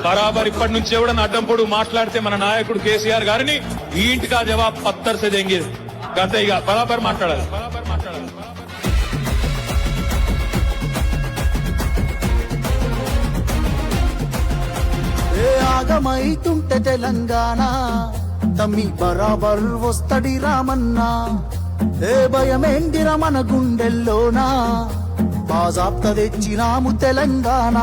బరాబర్ ఇప్పటి నుంచి ఎవడన్నా అడ్డం పొడు మాట్లాడితే మన నాయకుడు కేసీఆర్ గారిని ఈ ఇంటికి ఆ జవాబ్ పత్తర్ సే దేంగే గత ఇక బరాబర్ మాట్లాడాలి. ఆగమైతుంటే తెలంగాణ తమ్మి బరాబర్ వస్తడి రామన్నా. ఏ భయమేందిర మన గుండెల్లోనా బాజాప్త తెచ్చినాము తెలంగాణ.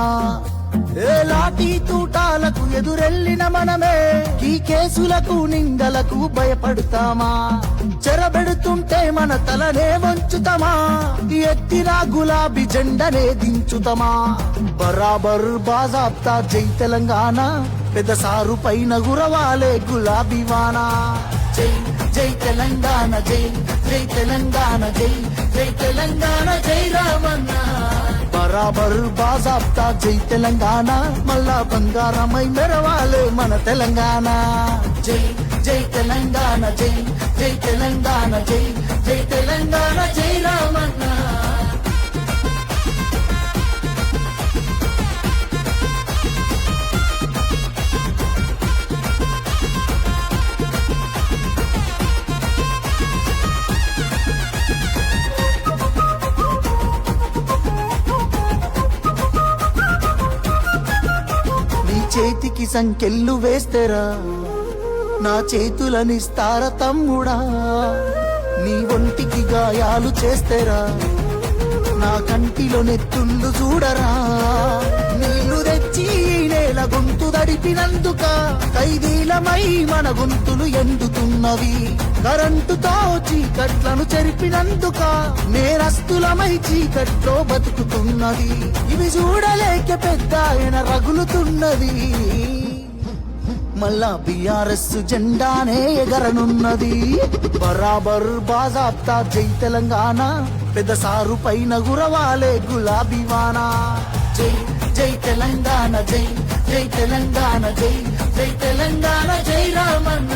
ఏ లాఠీ తూటాలకు ఎదురెళ్ళిన మనమే ఈ కేసులకు నిందలకు భయపడతామా? చెరబెడుతుంటే మన తలనే వంచుతామా? ఎత్తిన గులాబీ జెండనే దించుతామా? బరాబర్ బాజాప్తా జై తెలంగాణ, పెద్ద సారు పైన గురవాలే గులాబీ వాన. జై జై తెలంగాణ, జై జై తెలంగాణ, జై జై తెలంగాణ, జై రామన్న. బరాబర్ బాజాప్తా జై తెలంగాణ, మళ్ళా బంగారమై మెరవాలే మన తెలంగాణ. జై జై తెలంగాణ, జై జై తెలంగాణ, జై జై తెలంగాణ, జై రామన్న. చేతికి సంకెళ్ళు వేస్తేరా నా చేతులనిస్తారా తమ్ముడా? నీ ఒంటికి గాయాలు చేస్తేరా నా కంటిలో నెత్తుళ్ళు చూడరా? నీళ్లు తెచ్చి నేల గొంతు దడిపినందుక ఖైదీలమై మన గొంతులు ఎండుతున్నవి. కరెంటుతో చీకట్లను చెరిపినందుక నేరస్తులమై చీకట్లో బతుకుతున్నది. ఇవి చూడలేక పెద్ద ఆయన రగులుతున్నది. మళ్ళా బీఆర్ఎస్ జెండానే ఎగరనున్నది. బరాబర్ బాజాప్తా జై తెలంగాణ, పెద్ద సారు పైన గురవాలే గులాబీ వాన. జై జై తెలంగాణ, జై జై తెలంగాణ, జై జై తెలంగాణ, జై రామన్న.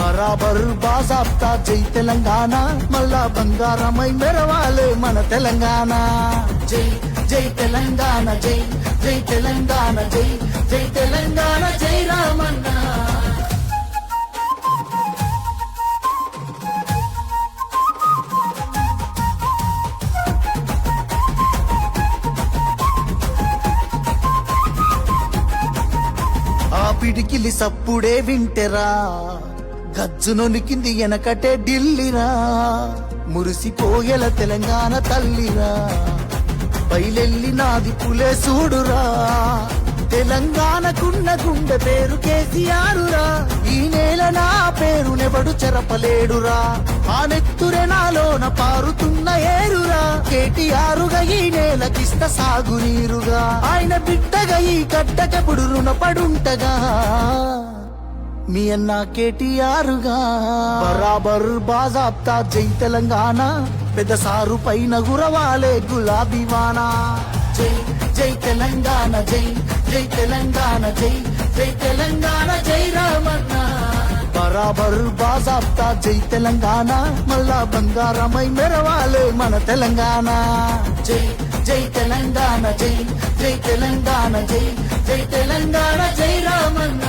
బరాబర్ బాజాప్తా జై తెలంగాణ, మళ్ళా బంగారమై మెరవాలే మన తెలంగాణ. జై జై తెలంగాణ, జై జై తెలంగాణ, జై జై తెలంగాణ, జై రామన్న. ఆ పిడికిలి సప్పుడే వింటెరా గజ్జునొనికింది వెనకటే ఢిల్లీరా. మురిసిపోయేల తెలంగాణ తల్లిరా, బయలెల్లినాది పులే చూడురా. తెలంగాణకున్న గుండె పేరు కేసీఆరురా. ఈ నేల నా పేరునెవడు చెరపలేడురా. ఆ నెత్తురే నాలోన పారుతున్న ఏరురా. కేటీఆరుగా ఈ నేలకిస్త సాగునీరుగా. ఆయన బిడ్డగా ఈ గడ్డకెప్పుడు రుణపడుంటగా మీ అన్న కేటీఆరుగా. బరాబర్ బాజాప్తా జై తెలంగాణ, పెద్ద సారు పైన గురవాలే గులాబీ వాన. జై జై తెలంగాణ, జై జై తెలంగాణ, జై జై తెలంగాణ, జై రామన్న. బరాబర్ బాజాప్తా జై తెలంగాణ, మళ్ళా బంగారమై మెరవాలే మన తెలంగాణ. జై జై తెలంగాణ, జై జై తెలంగాణ, జై జై తెలంగాణ, జై రామన్న.